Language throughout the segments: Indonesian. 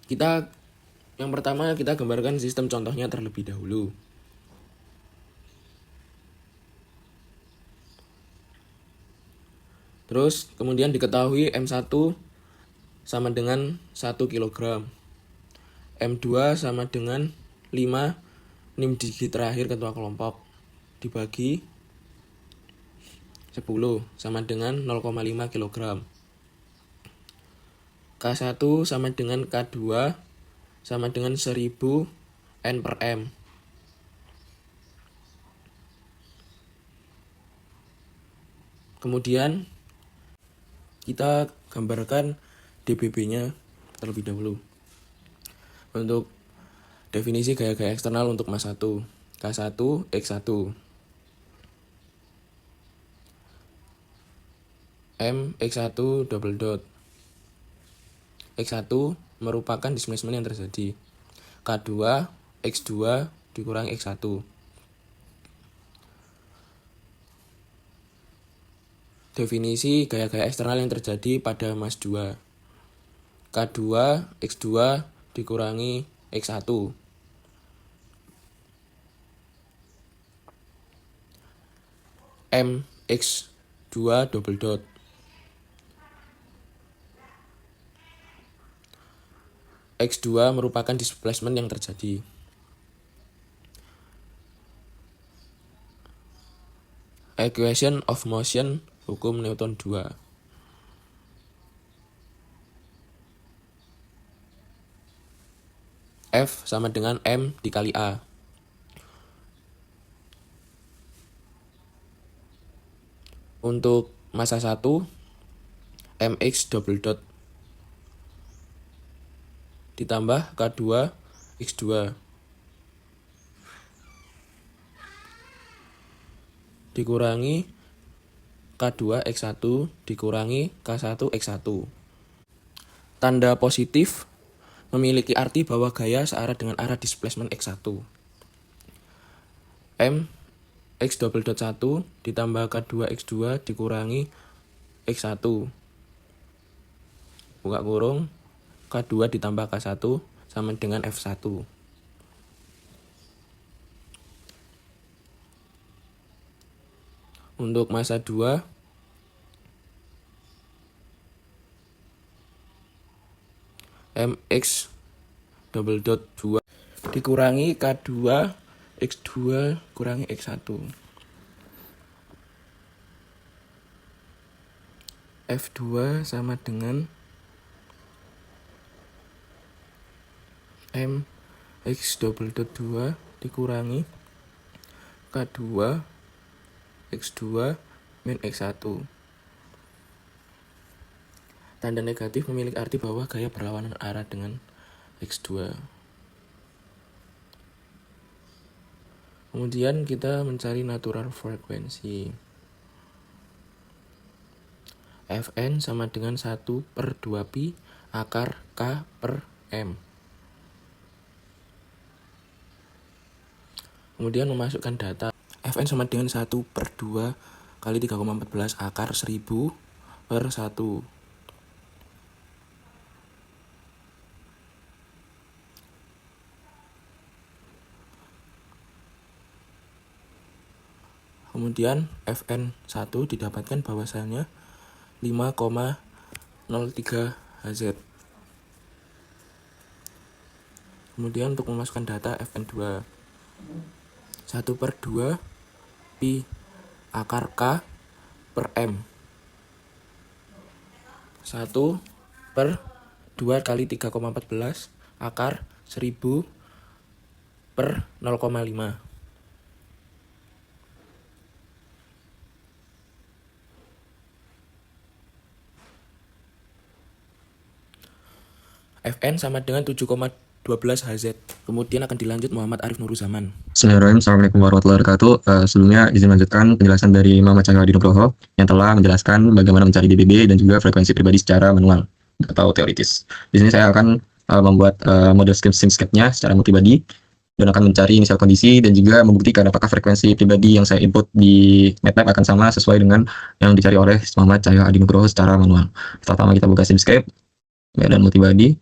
Yang pertama kita gambarkan sistem contohnya terlebih dahulu. Terus kemudian diketahui M1 sama dengan 1 kg. M2 sama dengan 5 NIM digit terakhir ketua kelompok dibagi 10 sama dengan 0,5 kg. K1 sama dengan K2 sama dengan 1000 N per M. Kemudian kita gambarkan DBB-nya terlebih dahulu. Untuk definisi gaya-gaya eksternal untuk mas 1, K1, X1. M, X1, double dot. X1 merupakan displacement yang terjadi. K2, X2 dikurangi X1. Definisi gaya-gaya eksternal yang terjadi pada mas 2. K2, X2 dikurangi X1. M, X2 double dot. X2 merupakan displacement yang terjadi. Equation of motion, hukum Newton 2. F sama dengan M dikali A. Untuk massa 1, MX double dot ditambah K2 X2 dikurangi K2 X1 dikurangi K1 X1. Tanda positif memiliki arti bahwa gaya searah dengan arah displacement X1. M X double dot 1 ditambah K2 X2 dikurangi X1. Buka kurung, K2 ditambah K1 sama dengan F1. Untuk massa 2, MX double dot 2 dikurangi K2 X2 kurangi X1. F2 sama dengan M X double dot 2 dikurangi K2 X2 min X1. Tanda negatif memiliki arti bahwa gaya berlawanan arah dengan X2. Kemudian kita mencari natural frequency. Fn sama dengan 1/2pi akar K per M. Kemudian memasukkan data. Fn sama dengan 1/2 kali 3,14 akar 1000 per 1. Kemudian Fn1 didapatkan bahwasannya 5,03 Hz. Kemudian untuk memasukkan data Fn2 1/2 pi akar K per M. 1/2 kali 3,14 akar 1000 per 0,5. Fn sama dengan 7,12 Hz. Kemudian akan dilanjut Muhammad Arif Nuruzaman. Bismillahirrahmanirrahim. Assalamualaikum warahmatullahi wabarakatuh. Sebelumnya izin melanjutkan penjelasan dari Muhammad Cahyo Hadi Nugroho yang telah menjelaskan bagaimana mencari DBB dan juga frekuensi pribadi secara manual atau teoritis. Di sini saya akan membuat model simscape-nya secara multibody dan akan mencari inisial kondisi dan juga membuktikan apakah frekuensi pribadi yang saya input di MATLAB akan sama sesuai dengan yang dicari oleh Muhammad Cahyo Hadi Nugroho secara manual. Pertama kita buka simscape dan multibody.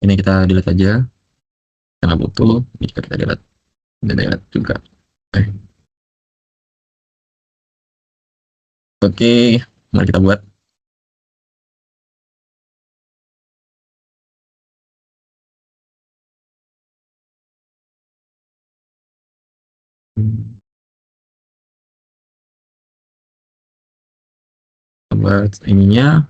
Ini kita delete aja, karena butuh. Ini juga kita delete, juga. Oke, mari kita buat. Buat ininya.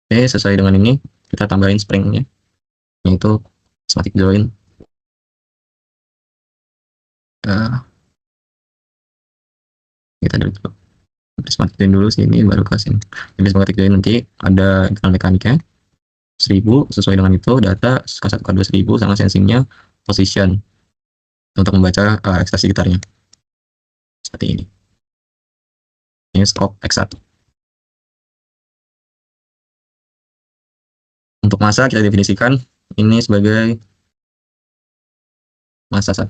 Oke, sesuai dengan ini, kita tambahin springnya, yaitu prismatic join. Kita dulu prismatic join dulu sini, baru ke sini. Prismatic join nanti ada internal mekaniknya 1000, sesuai dengan itu data K1 K2 1000 sama sensingnya position untuk membaca ekstasi gitarnya seperti ini. Ini stroke X1. Untuk masa kita definisikan ini sebagai masa 1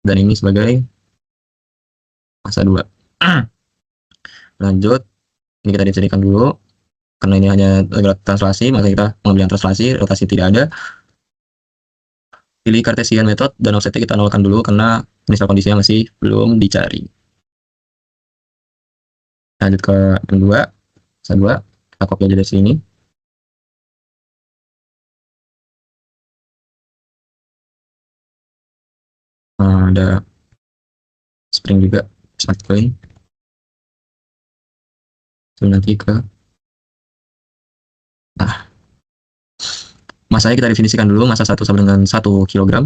dan ini sebagai masa 2. Lanjut, ini kita definisikan dulu karena ini hanya translasi, maka kita pengambilan translasi, rotasi tidak ada. Pilih Cartesian method dan offsetnya kita nolkan dulu karena initial kondisinya masih belum dicari. Lanjut ke yang 2, masa 2, kita copy aja dari sini. Ada spring juga, smart coin. Nanti ke masanya kita definisikan dulu, masa 1 sama dengan 1 kg.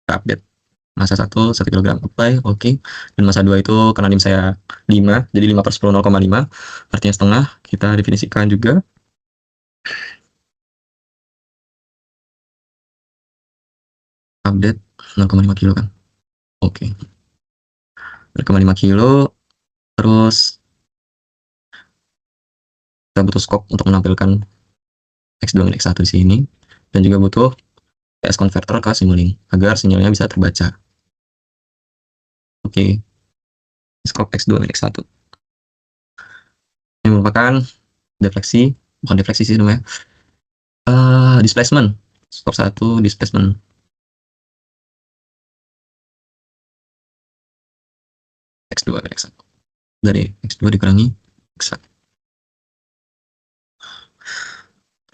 Update masa 1 kg, apply, oke. Dan masa 2 itu karena NIM saya 5, jadi 5/10 0,5, artinya setengah. Kita definisikan juga. Update 0,5 kilo kan, oke. 0,5 kilo. Terus kita butuh scope untuk menampilkan X2 dan X1 di sini, dan juga butuh PS converter ke Simulink agar sinyalnya bisa terbaca. Oke, scope X2 dan X1 ini merupakan defleksi, bukan defleksi sih namanya, displacement. Scope 1 displacement X2 dan X1, dari X2 dikurangi X1.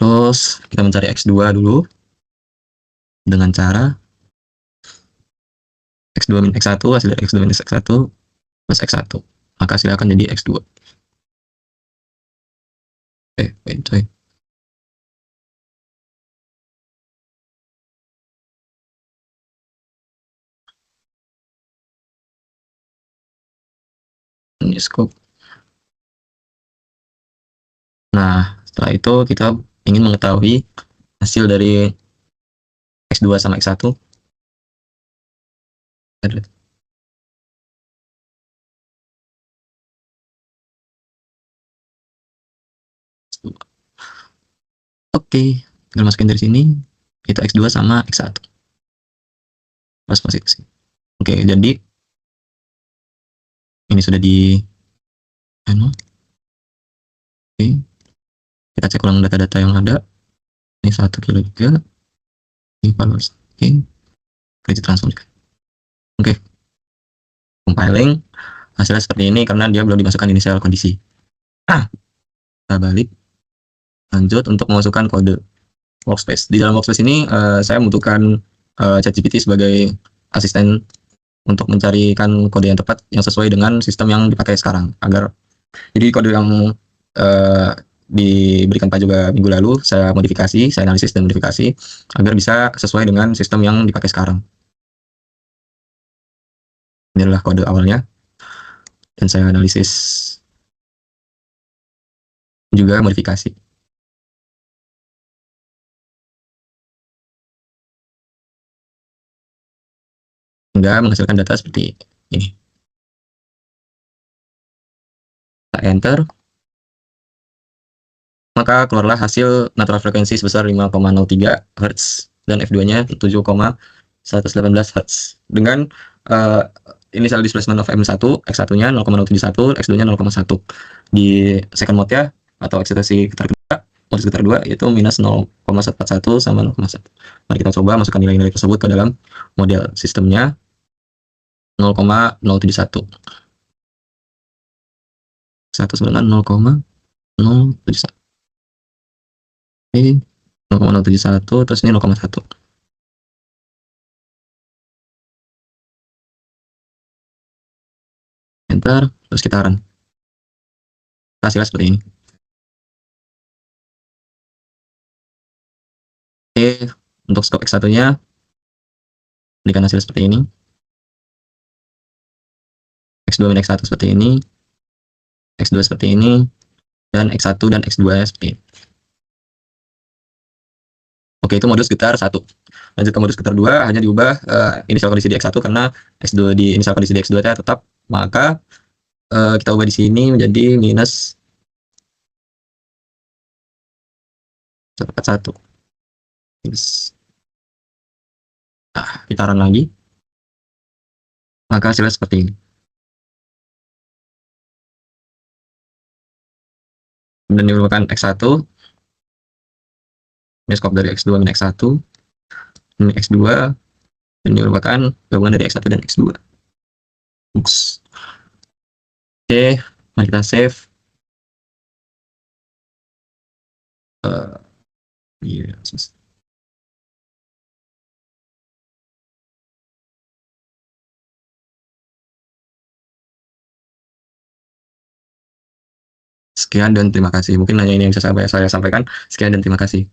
Terus kita mencari X2 dulu dengan cara X2 min X1, hasil dari X2 minus X1 plus X1, maka hasilnya akan jadi X2. Wait coy. Ini scope. Nah, setelah itu kita ingin mengetahui hasil dari X2 sama X1. Oke, tinggal masukin dari sini. Itu X2 sama X1. Pas posisi. Oke, jadi ini sudah di Oke, kita cek ulang data-data yang ada. Ini 1 kilo juga. Ini followers. Oke, kredit transfer juga. Oke, compiling. Hasilnya seperti ini karena dia belum dimasukkan initial kondisi. Kita balik. Lanjut untuk memasukkan kode workspace. Di dalam workspace ini saya membutuhkan ChatGPT sebagai asisten untuk mencarikan kode yang tepat yang sesuai dengan sistem yang dipakai sekarang. Jadi kode yang diberikan Pak juga minggu lalu saya modifikasi, saya analisis dan modifikasi agar bisa sesuai dengan sistem yang dipakai sekarang. Ini adalah kode awalnya dan saya analisis juga modifikasi. Hingga menghasilkan data seperti ini. Kita enter. Maka keluarlah hasil natural frekuensi sebesar 5,03 Hz dan F2-nya 7,118 Hz dengan uh, initial displacement of M1, X1-nya 0,071, X2-nya 0,1. Di second mode ya, atau eksitasi getar kedua, modus getar 2 itu minus 0,141 sama 0,1. Mari kita coba masukkan nilai-nilai tersebut ke dalam model sistemnya 0,071. 0,071. Ini 0,071 terus ini 0,1. Enter, terus kita run. Hasilnya seperti ini. Oke, untuk scope X1-nya berikan hasil seperti ini. X2 min X1 seperti ini, X2 seperti ini, dan X1 dan X2 seperti ini. Oke, itu modus getar 1. Lanjut ke modus getar 2, hanya diubah inisial kondisi di X1 karena X2 di inisial kondisi di X2 tetap, maka kita ubah di sini menjadi minus 141. Kita run lagi, maka hasilnya seperti ini. Dan ini merupakan X1, ini skop dari X2 min X1, ini X2, dan ini merupakan gabungan dari X1 dan X2. Oops. Oke, mari kita save. Yes. Sekian dan terima kasih. Mungkin hanya ini yang bisa saya sampaikan. Sekian dan terima kasih.